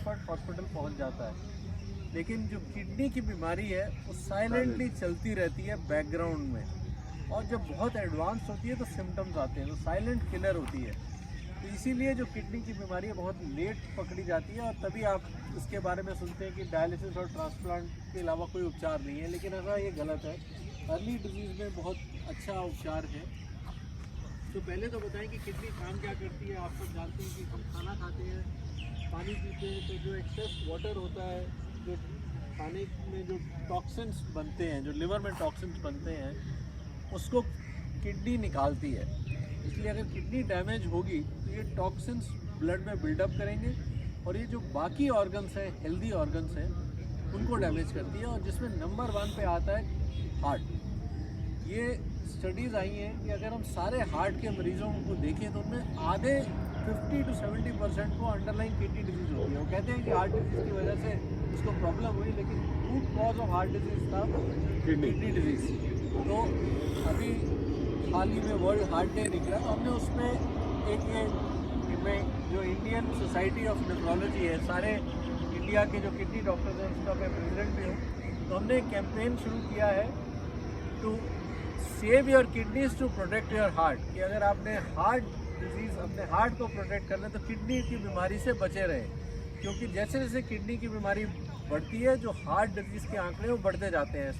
Hospital पहुंच जाता है। लेकिन जो किडनी की बीमारी है वो साइलेंटली चलती रहती है बैकग्राउंड में, और जब बहुत एडवांस होती है तो सिम्टम्स आते हैं, तो साइलेंट किलर होती है। तो इसीलिए जो किडनी की बीमारी है बहुत लेट पकड़ी जाती है, और तभी आप इसके बारे में सुनते हैं कि डायलिसिस और ट्रांसप्लांट के अलावा कोई उपचार नहीं है। लेकिन ऐसा ये गलत है, अर्ली डिजीज़ में बहुत अच्छा उपचार है। तो पहले तो बताएं कि किडनी काम क्या करती है। आप सब जानते हैं कि हम खाना खाते हैं, पानी पीते हैं, तो जो एक्सेस वाटर होता है, जो खाने में जो टॉक्सिन्स बनते हैं, जो लिवर में टॉक्सिन्स बनते हैं, उसको किडनी निकालती है। इसलिए अगर किडनी डैमेज होगी तो ये टॉक्सिन्स ब्लड में बिल्डअप करेंगे, और ये जो बाकी ऑर्गन्स हैं, हेल्दी ऑर्गन्स हैं, उनको डैमेज करती है। और जिसमें नंबर 1 पे आता है हार्ट। ये स्टडीज़ आई हैं कि अगर हम सारे हार्ट के मरीज़ों को देखें तो उनमें आधे 50 to 70% को अंडरलाइन किडनी डिजीज़ होती है। वो कहते हैं कि हार्ट डिजीज़ की वजह से उसको प्रॉब्लम हुई, लेकिन root cause of heart disease था किडनी डिजीज़। तो अभी हाल ही में वर्ल्ड हार्ट डे निकला, तो हमने उसमें जो इंडियन सोसाइटी ऑफ नेफ्रोलॉजी है, सारे इंडिया के जो किडनी डॉक्टर्स हैं उसका मैं प्रेसिडेंट भी हूँ, तो हमने एक कैंपेन शुरू किया है to save your kidneys to protect your heart. कि अगर आपने हार्ट डिजीज़, अपने हार्ट को प्रोटेक्ट करना है तो किडनी की बीमारी से बचे रहें, क्योंकि जैसे जैसे किडनी की बीमारी बढ़ती है, जो हार्ट डिजीज़ के आंकड़े वो बढ़ते जाते हैं।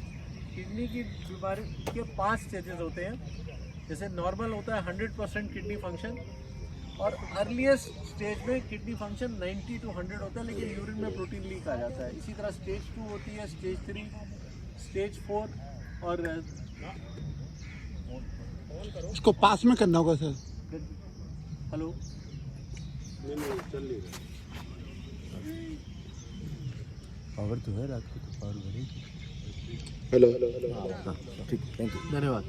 किडनी की बीमारी के 5 स्टेजेस होते हैं। जैसे नॉर्मल होता है 100% किडनी फंक्शन, और अर्लीस्ट स्टेज में किडनी फंक्शन 90 to 100 होता है, लेकिन यूरिन में प्रोटीन लीक आ जाता है। इसी तरह स्टेज 2 होती है, स्टेज 3, स्टेज 4, और इसको पास में करना होगा सर। हेलो, पावर तो है, रात को तो पावर बढ़ेगी। हेलो ठीक, थैंक यू, धन्यवाद।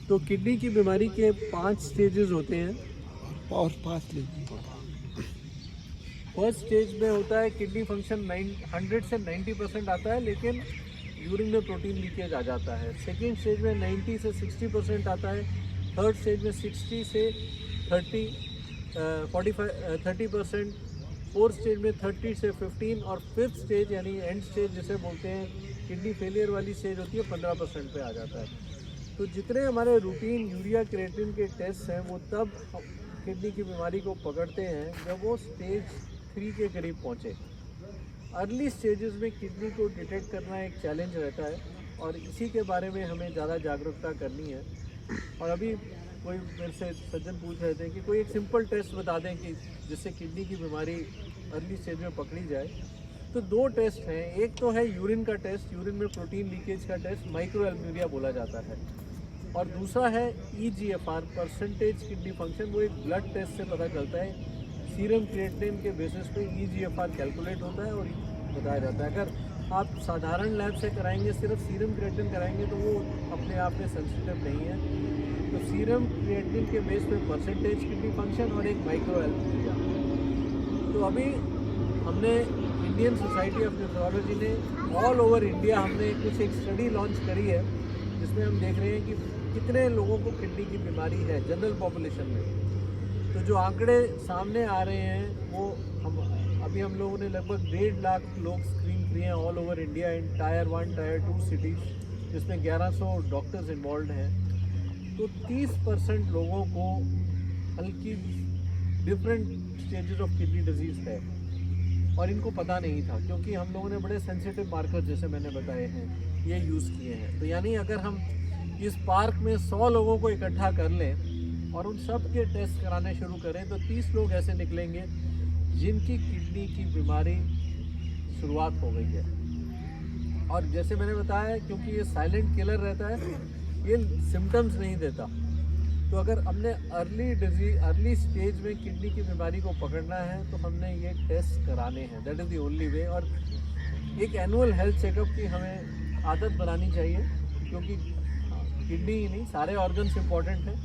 तो किडनी की बीमारी के 5 स्टेजेस होते हैं। और पास लीजिए। फर्स्ट स्टेज में होता है किडनी फंक्शन 100 से 90% आता है, लेकिन यूरिन में प्रोटीन लीकेज आ जाता है। सेकेंड स्टेज में 90 से 60% आता है। थर्ड स्टेज में 60 से 30%। फोर्थ स्टेज में 30 से 15, और फिफ्थ स्टेज यानी एंड स्टेज जिसे बोलते हैं किडनी फेलियर वाली स्टेज होती है, 15% पे आ जाता है। तो जितने हमारे रूटीन यूरिया क्रिएटिनिन के टेस्ट हैं वो तब किडनी की बीमारी को पकड़ते हैं जब वो स्टेज 3 के करीब पहुँचे। अर्ली स्टेजेस में किडनी को डिटेक्ट करना एक चैलेंज रहता है, और इसी के बारे में हमें ज़्यादा जागरूकता करनी है। और अभी कोई मेरे से सज्जन पूछ रहे थे कि कोई एक सिंपल टेस्ट बता दें कि जिससे किडनी की बीमारी अर्ली स्टेज में पकड़ी जाए। तो 2 टेस्ट हैं। एक तो है यूरिन का टेस्ट, यूरिन में प्रोटीन लीकेज का टेस्ट, माइक्रोएल्ब्यूरिया बोला जाता है। और दूसरा है EGFR, परसेंटेज किडनी फंक्शन। वो एक ब्लड टेस्ट से पता चलता है। सीरम क्रिएटिनिन के बेसिस पे EGFR कैलकुलेट होता है और बताया जाता है। अगर आप साधारण लैब से कराएंगे, सिर्फ सीरम क्रिएटिनिन कराएंगे, तो वो अपने आप में सेंसिटिव नहीं है। तो सीरम क्रिएटिनिन के बेस पे परसेंटेज किडनी फंक्शन और एक माइक्रोएल्ब्यूरिया। तो अभी हमने इंडियन सोसाइटी ऑफ नेफ्रोलॉजी ने ऑल ओवर इंडिया हमने कुछ एक स्टडी लॉन्च करी है, जिसमें हम देख रहे हैं कि कितने लोगों को किडनी की बीमारी है जनरल पॉपुलेशन में। तो जो आंकड़े सामने आ रहे हैं वो हम लोगों ने लगभग 1.5 लाख लोग स्क्रीन किए हैं all over India in tyre 1 tyre 2 cities, जिसमें 1100 डॉक्टर्स इन्वॉल्व हैं। तो 30% लोगों को हल्की different stages of kidney disease है, और इनको पता नहीं था, क्योंकि हम लोगों ने बड़े सेंसिटिव मार्कर जैसे मैंने बताए हैं ये यूज़ किए हैं। तो यानी अगर हम इस पार्क में 100 लोगों को इकट्ठा कर लें और उन सब के टेस्ट कराने शुरू करें, तो 30 लोग ऐसे निकलेंगे जिनकी किडनी की बीमारी शुरुआत हो गई है। और जैसे मैंने बताया, क्योंकि ये साइलेंट किलर रहता है, ये सिम्टम्स नहीं देता। तो अगर हमने अर्ली स्टेज में किडनी की बीमारी को पकड़ना है तो हमने ये टेस्ट कराने हैं। That is the only way. और एक एनुअल हेल्थ चेकअप की हमें आदत बनानी चाहिए, क्योंकि किडनी ही नहीं सारे ऑर्गन्स इम्पॉर्टेंट हैं।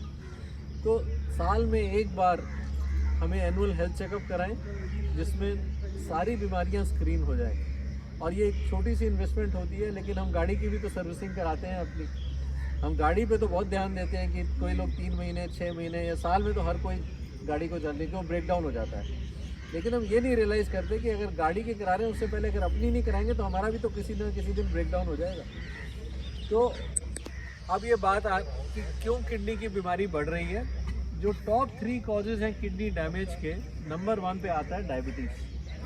तो साल में एक बार हमें एनुअल हेल्थ चेकअप कराएं, जिसमें सारी बीमारियां स्क्रीन हो जाएं। और ये एक छोटी सी इन्वेस्टमेंट होती है, लेकिन हम गाड़ी की भी तो सर्विसिंग कराते हैं अपनी। हम गाड़ी पे तो बहुत ध्यान देते हैं कि कोई लोग 3 महीने 6 महीने या साल में तो हर कोई गाड़ी को जल्दी क्यों ब्रेक डाउन हो जाता है। लेकिन हम ये नहीं रियलाइज़ करते कि अगर गाड़ी के करा रहे हैं उससे पहले अगर अपनी नहीं कराएंगे तो हमारा भी तो किसी न किसी दिन ब्रेक डाउन हो जाएगा। तो अब ये बात कि क्यों किडनी की बीमारी बढ़ रही है। जो टॉप 3 कॉजेज़ हैं किडनी डैमेज के, नंबर 1 पे आता है डायबिटीज़,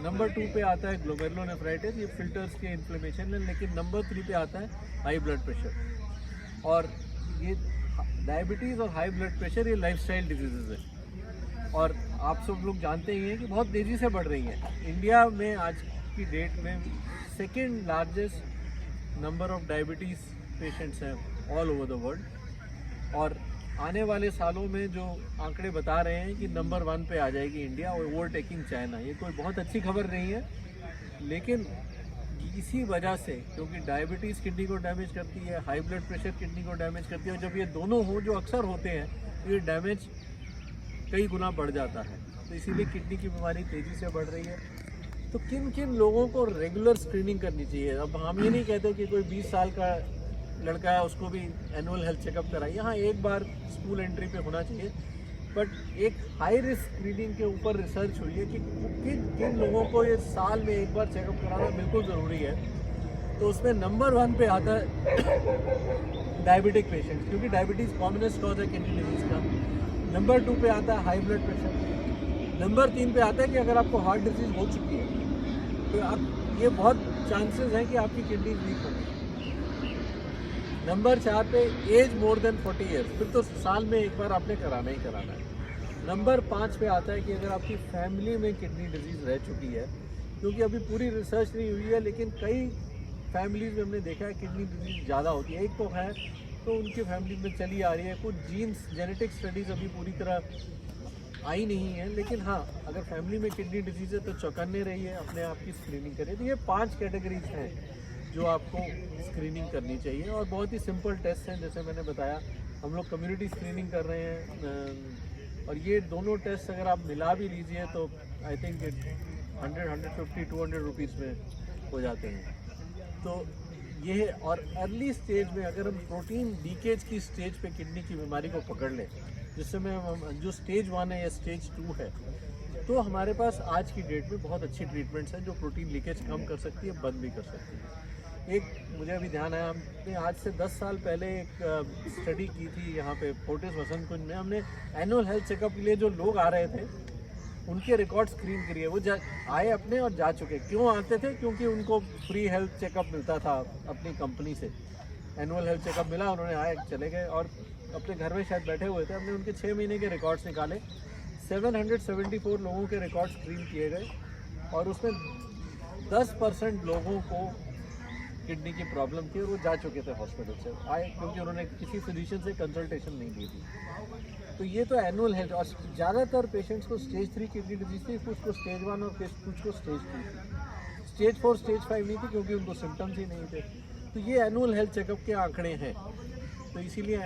नंबर 2 पे आता है ग्लोमेरुलोनेफ्राइटिस, ये फिल्टर्स के इन्फ्लेमेशन है, लेकिन नंबर 3 पे आता है हाई ब्लड प्रेशर। और ये डायबिटीज़ और हाई ब्लड प्रेशर ये लाइफस्टाइल डिजीज़ है और आप सब लोग जानते ही हैं कि बहुत तेज़ी से बढ़ रही हैं। इंडिया में आज की डेट में second largest number of diabetes patients हैं ऑल ओवर द वर्ल्ड और आने वाले सालों में जो आंकड़े बता रहे हैं कि नंबर 1 पे आ जाएगी इंडिया और ओवरटेकिंग चाइना। ये कोई बहुत अच्छी खबर नहीं है, लेकिन इसी वजह से क्योंकि डायबिटीज़ किडनी को डैमेज करती है, हाई ब्लड प्रेशर किडनी को डैमेज करती है और जब ये दोनों हो जो अक्सर होते हैं तो ये डैमेज कई गुना बढ़ जाता है। तो इसीलिए किडनी की बीमारी तेज़ी से बढ़ रही है। तो किन किन लोगों को रेगुलर स्क्रीनिंग करनी चाहिए। अब हम ये नहीं कहते कि कोई 20 साल का लड़का है उसको भी एनुअल हेल्थ चेकअप कराइए। हाँ, एक बार स्कूल एंट्री पे होना चाहिए, बट एक हाई रिस्क स्क्रीनिंग के ऊपर रिसर्च हुई है कि किन लोगों को ये साल में एक बार चेकअप कराना बिल्कुल ज़रूरी है। तो उसमें नंबर 1 पे आता है डायबिटिक पेशेंट्स, क्योंकि डायबिटीज़ कॉमनेस्ट कॉज है किडनी डिजीज़ का। नंबर 2 पे आता है हाई ब्लड प्रेशर। नंबर 3 पे आता है कि अगर आपको हार्ट डिजीज़ हो चुकी है तो आप ये बहुत चांसेस हैं कि आपकी किडनी वीक होगी। नंबर 4 पे एज मोर देन 40 ईयर्स, फिर तो साल में एक बार आपने कराना ही कराना है। नंबर 5 पे आता है कि अगर आपकी फैमिली में किडनी डिजीज़ रह चुकी है, क्योंकि अभी पूरी रिसर्च नहीं हुई है लेकिन कई फैमिलीज में हमने देखा है किडनी डिजीज़ ज़्यादा होती है। एक तो है तो उनकी फैमिली में चली आ रही है, कुछ जीन्स जेनेटिक स्टडीज़ अभी पूरी तरह आई नहीं है, लेकिन हाँ अगर फैमिली में किडनी डिजीज़ है तो चौकन्ने रहिए, अपने आप की स्क्रीनिंग करिए। तो ये 5 कैटेगरीज हैं जो आपको स्क्रीनिंग करनी चाहिए और बहुत ही सिंपल टेस्ट हैं। जैसे मैंने बताया हम लोग कम्युनिटी स्क्रीनिंग कर रहे हैं और ये दोनों टेस्ट अगर आप मिला भी लीजिए तो आई थिंक 100, 150, 200 रुपीज़ में हो जाते हैं। तो ये और अर्ली स्टेज में अगर हम प्रोटीन लीकेज की स्टेज पे किडनी की बीमारी को पकड़ लें, जिससे में हम जो स्टेज 1 है या स्टेज 2 है, तो हमारे पास आज की डेट में बहुत अच्छी ट्रीटमेंट्स हैं जो प्रोटीन लीकेज कम कर सकती है, बंद भी कर सकती है। एक मुझे अभी ध्यान आया, हमने आज से 10 साल पहले एक स्टडी की थी यहाँ पे फोर्टिस वसंत कुंज में। हमने एनुअल हेल्थ चेकअप के लिए जो लोग आ रहे थे उनके रिकॉर्ड स्क्रीन करिए। वो आए अपने और जा चुके। क्यों आते थे? क्योंकि उनको फ्री हेल्थ चेकअप मिलता था अपनी कंपनी से, एनुअल हेल्थ चेकअप मिला, उन्होंने आए चले गए और अपने घर में शायद बैठे हुए थे। हमने उनके 6 महीने के रिकॉर्ड्स निकाले, 774 लोगों के रिकॉर्ड स्क्रीन किए गए और उसमें 10% लोगों को किडनी की प्रॉब्लम थी और वो जा चुके थे हॉस्पिटल से आए, क्योंकि उन्होंने किसी फिजिशियन से कंसल्टेशन नहीं दी थी। तो ये तो एनुअल हेल्थ। और ज़्यादातर पेशेंट्स को स्टेज 3 किडनी डिजीज़ थी, कुछ को स्टेज 1 और कुछ को स्टेज 2 थी। स्टेज 4 स्टेज 5 नहीं थी क्योंकि उनको सिम्टम्स ही नहीं थे। तो ये एनुअल हेल्थ चेकअप के आंकड़े हैं, तो इसीलिए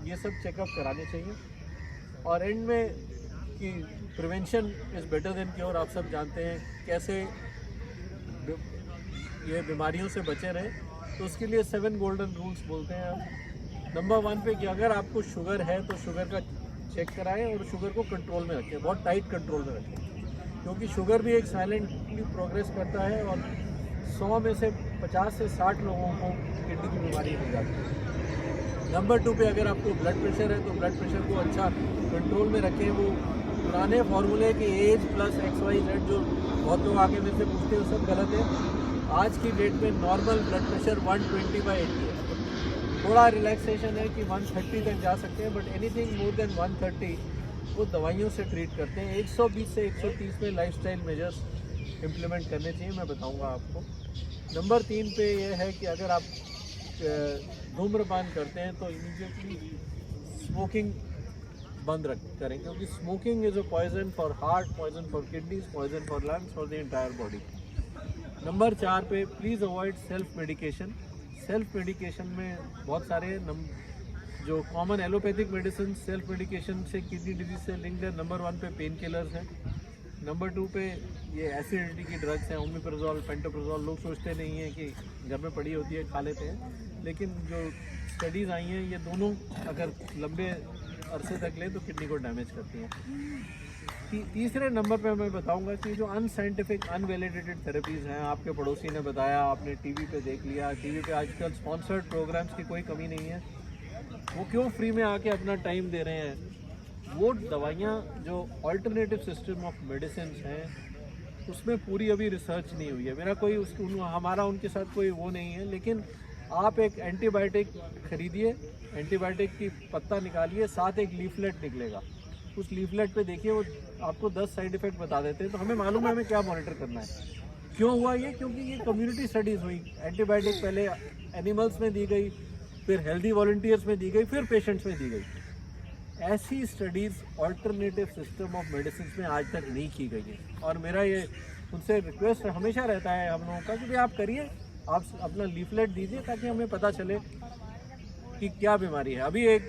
ये सब चेकअप कराने चाहिए। और एंड में कि prevention is better than cure. आप सब जानते हैं कैसे ये बीमारियों से बचे रहें, तो उसके लिए 7 गोल्डन रूल्स बोलते हैं हम। नंबर 1 पे कि अगर आपको शुगर है तो शुगर का चेक कराएं और शुगर को कंट्रोल में रखें, बहुत टाइट कंट्रोल में रखें, क्योंकि शुगर भी एक साइलेंटली प्रोग्रेस करता है और 100 में से 50 से 60 लोगों को किडनी की बीमारी हो जाती है। नंबर 2 पे अगर आपको ब्लड प्रेशर है तो ब्लड प्रेशर को अच्छा कंट्रोल में रखें। वो पुराने फार्मूले के एज प्लस XYZ जो बहुत लोग आगे मेरे से पूछते हैं वो सब गलत है। आज की डेट में नॉर्मल ब्लड प्रेशर 120/80 है। थोड़ा रिलैक्सेशन है कि 130 तक जा सकते हैं, बट एनीथिंग मोर देन 130 वो दवाइयों से ट्रीट करते हैं। 120 से 130 में लाइफस्टाइल मेजर्स इम्प्लीमेंट करने चाहिए, मैं बताऊंगा आपको। नंबर 3 पे ये है कि अगर आप धूम्रपान करते हैं तो इमीडिएटली स्मोकिंग बंद करें, क्योंकि smoking is a poison for heart, poison for kidneys, poison for lungs, for the entire body. Number 4 पे please avoid self medication. Self medication में बहुत सारे जो common allopathic medicine self medication से किडनी डिजीज से लिंक्ड है। Number 1 पे pain killers हैं। नंबर 2 पे ये एसिडिटी की ड्रग्स हैं, ओमेप्राजोल, पेंटोप्राजोल। लोग सोचते नहीं हैं कि घर में पड़ी होती है, खा लेते हैं, लेकिन जो स्टडीज़ आई हैं ये दोनों अगर लंबे अरसे तक लें तो किडनी को डैमेज करती हैं। तीसरे नंबर पे मैं बताऊंगा कि जो अनसाइंटिफिक अनवैलिडेटेड थेरेपीज़ हैं, आपके पड़ोसी ने बताया, आपने टीवी पे देख लिया, टीवी पे आजकल स्पॉन्सर्ड प्रोग्राम्स की कोई कमी नहीं है, वो क्यों फ्री में आके अपना टाइम दे रहे हैं। वो दवाइयाँ जो अल्टरनेटिव सिस्टम ऑफ मेडिसिन हैं उसमें पूरी अभी रिसर्च नहीं हुई है। मेरा कोई हमारा उनके साथ कोई वो नहीं है, लेकिन आप एक एंटीबायोटिक खरीदिए, एंटीबायोटिक की पत्ता निकालिए, साथ एक लीफलेट निकलेगा, उस लीफलेट पे देखिए, वो आपको 10 साइड इफ़ेक्ट बता देते हैं। तो हमें मालूम है हमें क्या मॉनिटर करना है। क्यों हुआ ये? क्योंकि ये कम्युनिटी स्टडीज़ हुई। एंटीबायोटिक पहले एनिमल्स में दी गई, फिर हेल्दी वॉलंटियर्स में दी गई, फिर पेशेंट्स में दी गई। ऐसी studies alternative system of medicine में आज तक नहीं की गई है। और मेरा ये उनसे रिक्वेस्ट हमेशा रहता है हम लोगों का कि भाई आप करिए, आप अपना लीफलेट दीजिए ताकि हमें पता चले कि क्या बीमारी है। अभी एक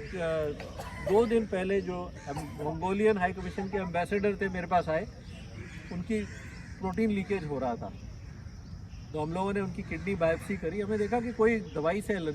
2 दिन पहले जो मंगोलियन हाई कमीशन के एम्बेसडर थे मेरे पास आए, उनकी प्रोटीन लीकेज हो रहा था, तो हम लोगों ने उनकी किडनी बायोप्सी करी, हमें देखा कि कोई दवाई से एलर्जी